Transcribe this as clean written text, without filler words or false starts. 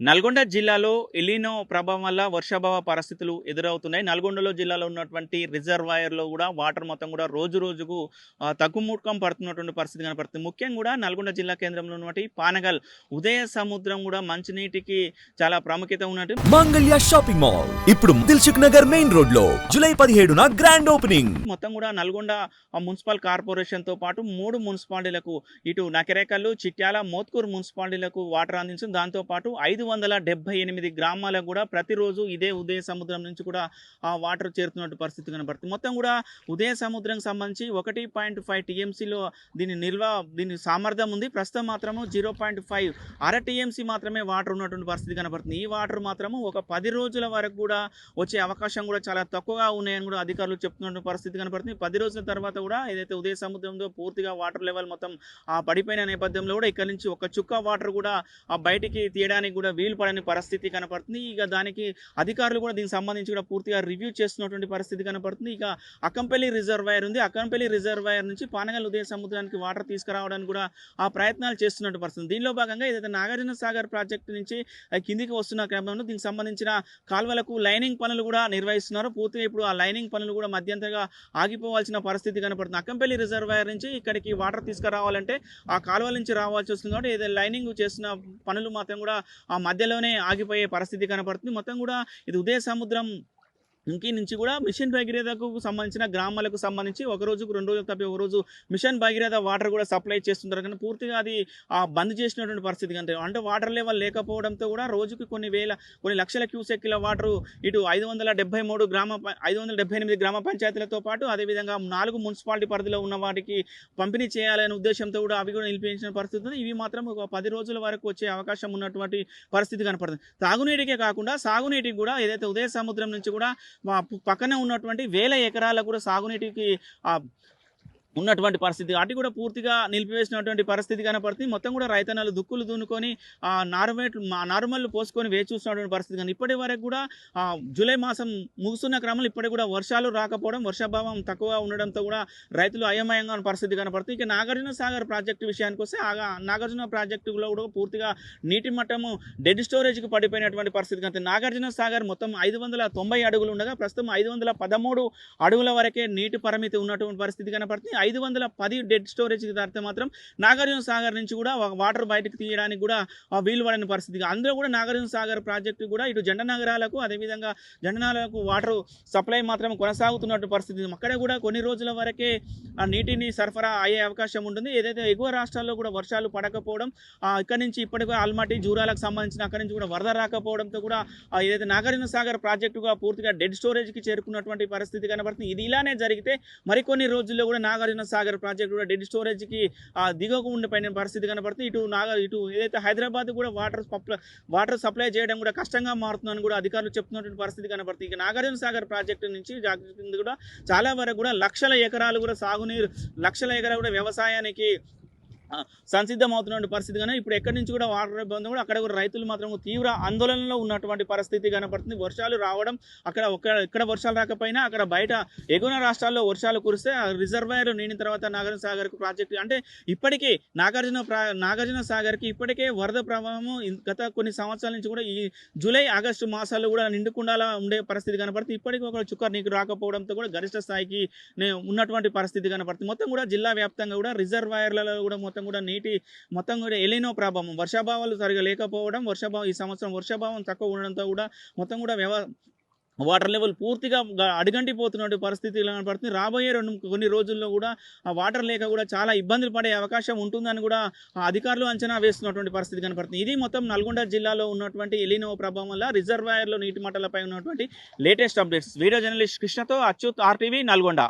నల్గొండ జిల్లాలో ఎలినో ప్రభావం వల్ల వర్షాభావ పరిస్థితులు ఎదురవుతున్నాయి. నల్గొండలో జిల్లాలో ఉన్నటువంటి రిజర్వాయర్‌లో గూడా వాటర్ మొత్తం గూడా రోజు రోజుకు తగ్గుముఖం పడుతున్నటువంటి పరిస్థితి కనపడుతుంది. ముఖ్యంగా గూడా నల్గొండ జిల్లా కేంద్రంలో ఉన్నటువంటి పానగల్ ఉదయ సముద్రం గూడా మంచినీటికి చాలా ప్రాముఖ్యత ఉన్నట్టు మంగళ్య షాపింగ్ మాల్ ఇప్పుడు దిల్సుఖ్ నగర్ మెయిన్ రోడ్ లో జూలై 17న గ్రాండ్ ఓపెనింగ్. మొత్తం కూడా నల్గొండ మున్సిపల్ కార్పొరేషన్‌తో పాటు 3 మున్సిపాలిటీలకు ఇటు నకిరేకల్లు, చిట్యాల, మోత్కూరు మున్సిపాలిటీలకు వాటర్ అందించింది. దాంతో పాటు 578 గ్రామాలకు కూడా ప్రతిరోజు ఇదే ఉదయ సముద్రం నుంచి కూడా ఆ వాటర్ చేరుతున్నట్టు పరిస్థితి కనబడుతుంది. మొత్తం కూడా ఉదయ సముద్రం సంబంధించి 1.5 టీఎంసీలో దీని సామర్థ్యం ఉంది. ప్రస్తుతం మాత్రము 0.5 అర టీఎంసీ మాత్రమే వాటర్ ఉన్నటువంటి పరిస్థితి కనబడుతుంది. ఈ వాటర్ మాత్రము ఒక 10 రోజుల వరకు కూడా వచ్చే అవకాశం కూడా చాలా తక్కువగా ఉన్నాయని కూడా అధికారులు చెప్తున్న పరిస్థితి కనబడుతుంది. 10 రోజుల తర్వాత కూడా ఏదైతే ఉదయ సముద్రంలో పూర్తిగా వాటర్ లెవెల్ మొత్తం పడిపోయిన నేపథ్యంలో కూడా ఇక్కడ నుంచి ఒక చుక్క వాటర్ కూడా బయటికి తీయడానికి కూడా వీలు పడని పరిస్థితి కనపడుతుంది. ఇక దానికి అధికారులు కూడా దీనికి సంబంధించి కూడా పూర్తిగా రివ్యూ చేస్తున్నటువంటి పరిస్థితి కనపడుతుంది. ఇక అక్కంపల్లి రిజర్వాయర్ ఉంది. అక్కంపల్లి రిజర్వాయర్ నుంచి పానగల్ ఉదయ సముద్రానికి వాటర్ తీసుకురావడానికి కూడా ఆ ప్రయత్నాలు చేస్తున్నట్టు పరిస్థితి. దీనిలో భాగంగా ఏదైతే నాగార్జున సాగర్ ప్రాజెక్టు నుంచి కిందికి వస్తున్న క్రమంలో దీనికి సంబంధించిన కాల్వలకు లైనింగ్ పనులు కూడా నిర్వహిస్తున్నారు. పూర్తిగా ఇప్పుడు ఆ లైనింగ్ పనులు కూడా మధ్యంతరంగా ఆగిపోవాల్సిన పరిస్థితి కనపడుతుంది. అక్కంపల్లి రిజర్వాయర్ నుంచి ఇక్కడికి వాటర్ తీసుకురావాలంటే ఆ కాలువల నుంచి రావాల్సి వస్తుంది. కాబట్టి ఏదైతే లైనింగ్ చేస్తున్న పనులు మాత్రం కూడా ఆ మధ్యలోనే ఆగిపోయే పరిస్థితి కనపడుతుంది. మొత్తం కూడా ఇది ఉదయ సముద్రం ఇంకీ నుంచి కూడా మిషన్ భగీరథకు సంబంధించిన గ్రామాలకు సంబంధించి ఒక రోజుకు 2 రోజులు తప్పి ఒక రోజు మిషన్ భగీరథ వాటర్ కూడా సప్లై చేస్తుంటారు. కానీ పూర్తిగా అది బంద్ చేసినటువంటి పరిస్థితి అంటే వాటర్ లెవెల్ లేకపోవడంతో కూడా రోజుకి కొన్ని లక్షల క్యూసెక్ల వాటర్ ఇటు 578 గ్రామ పంచాయతీలతో పాటు అదేవిధంగా 4 మున్సిపాలిటీ పరిధిలో ఉన్న వాటికి పంపిణీ చేయాలనే ఉద్దేశంతో కూడా అవి కూడా నిలిపించిన పరిస్థితి ఉంది. ఇవి మాత్రం ఒక 10 రోజుల వరకు వచ్చే అవకాశం ఉన్నటువంటి పరిస్థితి కనపడుతుంది. తాగునీటికే కాకుండా సాగునీటికి కూడా ఏదైతే ఉదయ సముద్రం నుంచి కూడా పక్కనే ఉన్నటువంటి వేల ఎకరాలకు కూడా సాగునీటికి ఉన్నటువంటి పరిస్థితి అటు కూడా పూర్తిగా నిలిపివేసినటువంటి పరిస్థితి కనపడుతుంది. మొత్తం కూడా రైతన్నలు దుక్కులు దున్నుకొని నారుమల్లు పోసుకొని వేచి చూస్తున్నటువంటి పరిస్థితి. కానీ ఇప్పటి వరకు కూడా జూలై మాసం ముగుస్తున్న క్రమంలో ఇప్పటికి కూడా వర్షాలు రాకపోవడం, వర్షాభావం తక్కువగా ఉండడంతో కూడా రైతులు అయోమయంగా ఉన్న పరిస్థితి కనపడుతుంది. ఇక నాగార్జున సాగర్ ప్రాజెక్టు విషయానికి వస్తే నాగార్జున ప్రాజెక్టులో కూడా పూర్తిగా నీటి మట్టము డెడ్ స్టోరేజ్కి పడిపోయినటువంటి పరిస్థితి కనుక నాగార్జున సాగర్ మొత్తం 590 అడుగులు ఉండగా ప్రస్తుతం 513 అడుగుల వరకే నీటి పరిమితి ఉన్నటువంటి పరిస్థితి కనపడుతుంది. 510 డెడ్ స్టోరేజ్కి దాటితే మాత్రం నాగార్జున సాగర్ నుంచి కూడా వాటర్ బయటకు తీయడానికి కూడా వీలు పడని పరిస్థితి. అందులో కూడా నాగార్జున సాగర్ ప్రాజెక్టు కూడా ఇటు జంట నగరాలకు అదేవిధంగా జంటనాలకు వాటర్ సప్లై మాత్రం కొనసాగుతున్నట్టు పరిస్థితి. అక్కడ కూడా కొన్ని రోజుల వరకే నీటిని సరఫరా అయ్యే అవకాశం ఉంటుంది. ఏదైతే ఎగువ రాష్ట్రాల్లో కూడా వర్షాలు పడకపోవడం, ఇక్కడ నుంచి ఇప్పటికీ ఆల్మట్టి జూరాలకు సంబంధించిన అక్కడి నుంచి కూడా వరద రాకపోవడంతో కూడా ఏదైతే నాగార్జున సాగర్ ప్రాజెక్టుగా పూర్తిగా డెడ్ స్టోరేజ్కి చేరుకున్నటువంటి పరిస్థితి కనబడుతుంది. ఇది ఇలానే జరిగితే మరికొన్ని రోజుల్లో కూడా నాగార్జున సాగర్ ప్రాజెక్ట్ కూడా డెడ్ స్టోరేజ్కి దిగకు ఉండిపోయిన పరిస్థితి కనపడుతుంది. ఇటు ఏదైతే హైదరాబాద్ కూడా వాటర్ సప్లై చేయడం కూడా కష్టంగా మారుతుందని కూడా అధికారులు చెప్తున్నటువంటి పరిస్థితి కనపడుతుంది. ఇక నాగార్జున సాగర్ ప్రాజెక్టు నుంచి కూడా చాలా వరకు కూడా లక్షల ఎకరాలు కూడా వ్యవసాయానికి సంసిద్ధమవుతున్న పరిస్థితి. కానీ ఇప్పుడు ఎక్కడి నుంచి కూడా వాటర్ ఇబ్బంది కూడా అక్కడ కూడా రైతులు మాత్రం తీవ్ర ఆందోళనలో ఉన్నటువంటి పరిస్థితి కనపడుతుంది. వర్షాలు రావడం ఇక్కడ వర్షాలు రాకపోయినా అక్కడ బయట ఎగువ రాష్ట్రాల్లో వర్షాలు కురిస్తే రిజర్వాయర్ నిండిన తర్వాత నాగార్జున సాగర్ ప్రాజెక్టు అంటే ఇప్పటికీ నాగార్జున సాగర్కి ఇప్పటికే వరద ప్రభావము గత కొన్ని సంవత్సరాల నుంచి కూడా ఈ జూలై ఆగస్టు మాసాల్లో కూడా నిండుకుండా ఉండే పరిస్థితి కనపడుతుంది. ఇప్పటికీ ఒక చుక్క నీకు రాకపోవడంతో కూడా గరిష్ట స్థాయికి ఉన్నటువంటి పరిస్థితి కనపడుతుంది. మొత్తం కూడా జిల్లా వ్యాప్తంగా కూడా రిజర్వాయర్లలో కూడా మొత్తం కూడా ఎలినో ప్రభావం వర్షాభావాలు సరిగా లేకపోవడం, ఈ సంవత్సరం వర్షాభావం తక్కువ ఉండడంతో కూడా మొత్తం కూడా వాటర్ లెవెల్ పూర్తిగా అడుగంటిపోతున్నటువంటి పరిస్థితి కనపడుతుంది. రాబోయే కొన్ని రోజుల్లో కూడా ఆ వాటర్ లేక కూడా చాలా ఇబ్బందులు పడే అవకాశం ఉంటుందని కూడా అధికారులు అంచనా వేస్తున్నటువంటి పరిస్థితి కనపడుతుంది. ఇది మొత్తం నల్గొండ జిల్లాలో ఉన్నటువంటి ఎలినో ప్రభావం వల్ల రిజర్వాయర్లో నీటి మట్టాలపై ఉన్నటువంటి లేటెస్ట్ అప్డేట్స్. వీడియో జర్నలిస్ట్ కృష్ణతో అచ్యుత్, RTV, నల్గొండ.